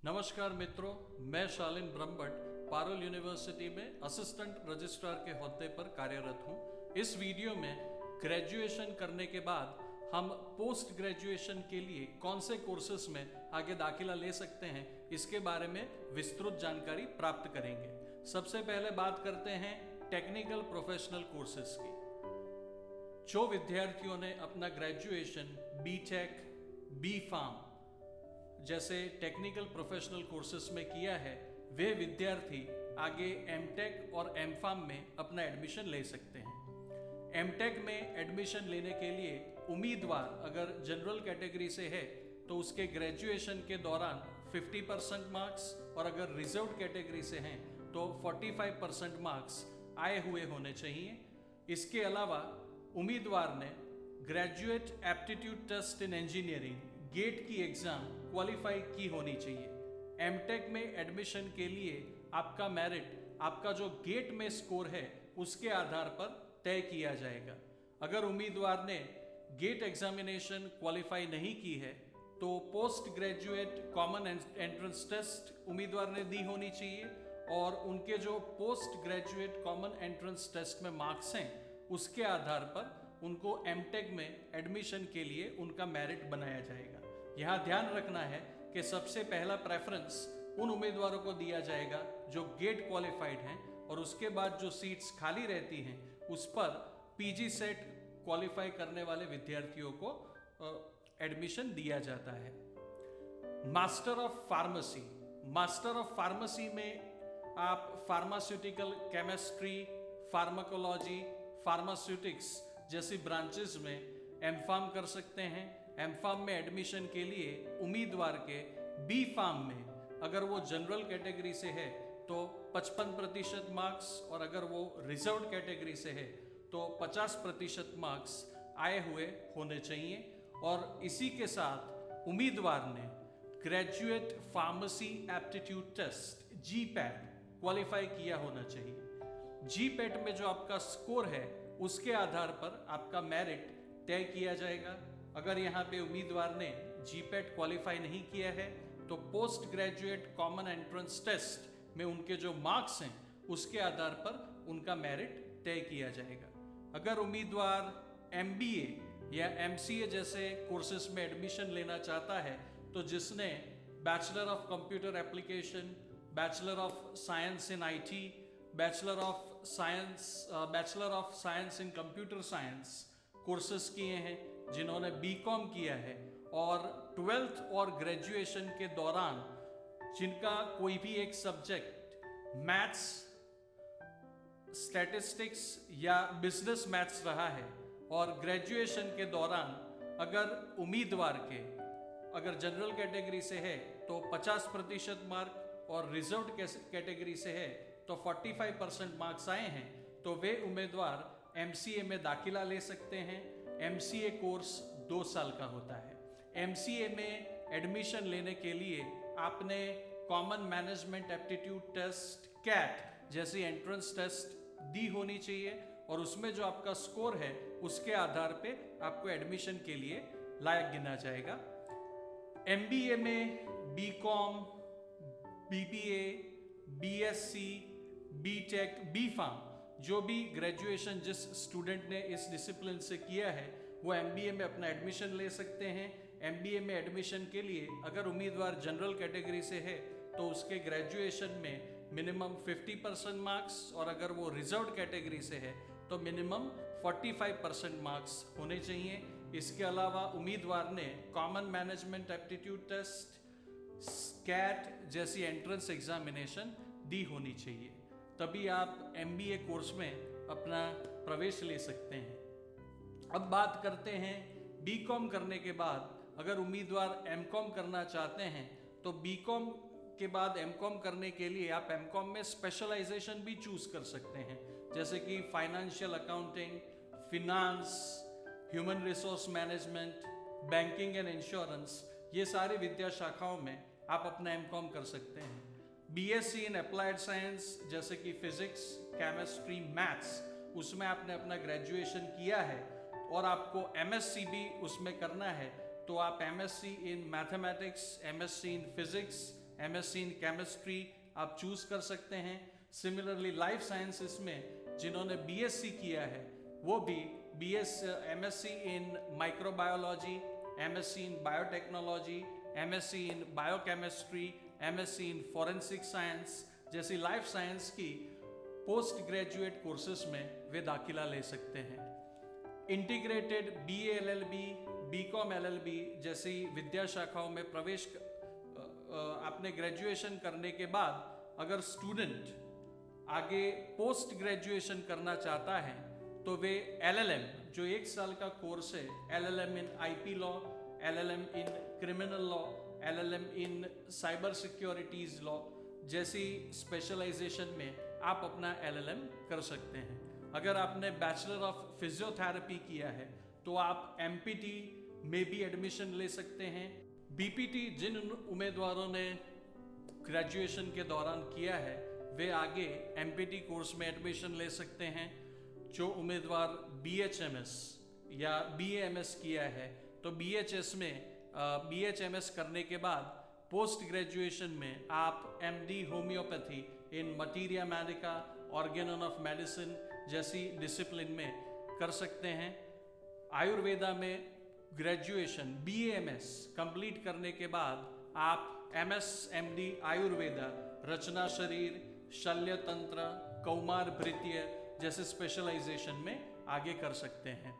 नमस्कार मित्रों, मैं शालिन ब्रह्मभट्ट पारुल यूनिवर्सिटी में असिस्टेंट रजिस्ट्रार के ओहदे पर कार्यरत हूँ। इस वीडियो में ग्रेजुएशन करने के बाद हम पोस्ट ग्रेजुएशन के लिए कौन से कोर्सेज में आगे दाखिला ले सकते हैं, इसके बारे में विस्तृत जानकारी प्राप्त करेंगे। सबसे पहले बात करते हैं टेक्निकल प्रोफेशनल कोर्सेज की। जो विद्यार्थियों ने अपना ग्रेजुएशन बीटेक, बी फार्म जैसे टेक्निकल प्रोफेशनल कोर्सेज में किया है, वे विद्यार्थी आगे एमटेक और एमफार्म में अपना एडमिशन ले सकते हैं। एमटेक में एडमिशन लेने के लिए उम्मीदवार अगर जनरल कैटेगरी से है तो उसके ग्रेजुएशन के दौरान 50% मार्क्स और अगर रिजर्व कैटेगरी से हैं तो 45% मार्क्स आए हुए होने चाहिए। इसके अलावा उम्मीदवार ने graduate aptitude test in engineering GATE की एग्जाम क्वालिफाई की होनी चाहिए। एमटेक में एडमिशन के लिए आपका मेरिट, आपका जो गेट में स्कोर है उसके आधार पर तय किया जाएगा। अगर उम्मीदवार ने गेट एग्जामिनेशन क्वालिफाई नहीं की है तो post graduate common entrance test उम्मीदवार ने दी होनी चाहिए और उनके जो post graduate common entrance test में मार्क्स हैं उसके आधार पर उनको एमटेक में एडमिशन के लिए उनका मेरिट बनाया जाएगा। यहाँ ध्यान रखना है कि सबसे पहला प्रेफरेंस उन उम्मीदवारों को दिया जाएगा जो गेट क्वालिफाइड हैं और उसके बाद जो सीट्स खाली रहती हैं उस पर पीजी सेट क्वालिफाई करने वाले विद्यार्थियों को एडमिशन दिया जाता है। Master of pharmacy, master of pharmacy में आप फार्मास्यूटिकल केमिस्ट्री, फार्माकोलॉजी, फार्मास्यूटिक्स जैसी ब्रांचेस में एमफार्म कर सकते हैं। एमफार्म में एडमिशन के लिए उम्मीदवार के बी फार्म में अगर वो जनरल कैटेगरी से है तो 55% मार्क्स और अगर वो रिजर्व कैटेगरी से है तो 50% मार्क्स आए हुए होने चाहिए। और इसी के साथ उम्मीदवार ने graduate pharmacy aptitude test GPAT qualify किया होना चाहिए। जीपैट में जो आपका स्कोर है उसके आधार पर आपका मेरिट तय किया जाएगा। अगर यहाँ पे उम्मीदवार ने जीपैट क्वालिफाई नहीं किया है तो post graduate common entrance test में उनके जो मार्क्स हैं उसके आधार पर उनका मेरिट तय किया जाएगा। अगर उम्मीदवार एमबीए या एमसीए जैसे कोर्सेज में एडमिशन लेना चाहता है तो जिसने bachelor of computer application, bachelor of science in IT, bachelor of science in computer science courses किए हैं, जिन्होंने बीकॉम किया है और 12th और ग्रेजुएशन के दौरान जिनका कोई भी एक सब्जेक्ट मैथ्स, स्टैटिस्टिक्स या बिजनेस मैथ्स रहा है और ग्रेजुएशन के दौरान अगर उम्मीदवार के अगर जनरल कैटेगरी से है तो 50% मार्क और रिजर्व कैटेगरी से है तो 45% मार्क्स आए हैं तो वे उम्मीदवार एमसीए में दाखिला ले सकते हैं। एमसीए कोर्स 2 साल का होता है। एमसीए में एडमिशन लेने के लिए आपने common management aptitude test CAT जैसी एंट्रेंस टेस्ट दी होनी चाहिए और उसमें जो आपका स्कोर है उसके आधार पे आपको एडमिशन के लिए लायक गिना जाएगा। एमबीए में BCom, BBA, BSc, BTech, B Pharm जो भी ग्रेजुएशन जिस स्टूडेंट ने इस डिसिप्लिन से किया है वो एमबीए में अपना एडमिशन ले सकते हैं। एमबीए में एडमिशन के लिए अगर उम्मीदवार जनरल कैटेगरी से है तो उसके ग्रेजुएशन में मिनिमम 50% मार्क्स और अगर वो रिजर्व कैटेगरी से है तो मिनिमम 45% मार्क्स होने चाहिए। इसके अलावा उम्मीदवार ने common management aptitude test, CAT जैसी एंट्रेंस एग्जामिनेशन दी होनी चाहिए, तभी आप एमबीए कोर्स में अपना प्रवेश ले सकते हैं। अब बात करते हैं बीकॉम करने के बाद अगर उम्मीदवार एमकॉम करना चाहते हैं तो बीकॉम के बाद एमकॉम करने के लिए आप एमकॉम में स्पेशलाइजेशन भी चूज कर सकते हैं, जैसे कि financial accounting, finance, human resource management, banking and insurance, ये सारी विद्या शाखाओं में आप अपना एमकॉम कर सकते हैं। बीएससी इन अप्लाइड साइंस जैसे कि फिजिक्स, केमिस्ट्री, मैथ्स, उसमें आपने अपना ग्रेजुएशन किया है और आपको एमएससी भी उसमें करना है तो आप MSc in mathematics, MSc in physics, MSc in chemistry आप चूज कर सकते हैं। सिमिलरली लाइफ साइंसेस में जिन्होंने BSc किया है वो भी MSc in microbiology, MSc in biotechnology, MSc in biochemistry, MSc in forensic science जैसी लाइफ साइंस की पोस्ट ग्रेजुएट कोर्सेज में वे दाखिला ले सकते हैं। Integrated BA LLB, BCom LLB जैसी विद्या शाखाओं में प्रवेश आपने ग्रेजुएशन करने के बाद अगर स्टूडेंट आगे पोस्ट ग्रेजुएशन करना चाहता है तो वे LLM जो 1 साल का कोर्स है, LLM in IP law, LLM in criminal law, LLM in cyber securities law जैसी स्पेशलाइजेशन में आप अपना LLM कर सकते हैं। अगर आपने बैचलर ऑफ फिजियोथेरेपी किया है तो आप MPT में भी एडमिशन ले सकते हैं। BPT जिन उम्मीदवारों ने ग्रेजुएशन के दौरान किया है वे आगे MPT कोर्स में एडमिशन ले सकते हैं। जो उम्मीदवार BHMS या BAMS किया है तो BHMS करने के बाद पोस्ट ग्रेजुएशन में आप MD homeopathy in materia Medica, Organon of medicine जैसी डिसिप्लिन में कर सकते हैं। आयुर्वेदा में ग्रेजुएशन BAMS कंप्लीट करने के बाद आप MSMD आयुर्वेदा, रचना शरीर, शल्य तंत्र, कौमार भृत्य जैसे स्पेशलाइजेशन में आगे कर सकते हैं।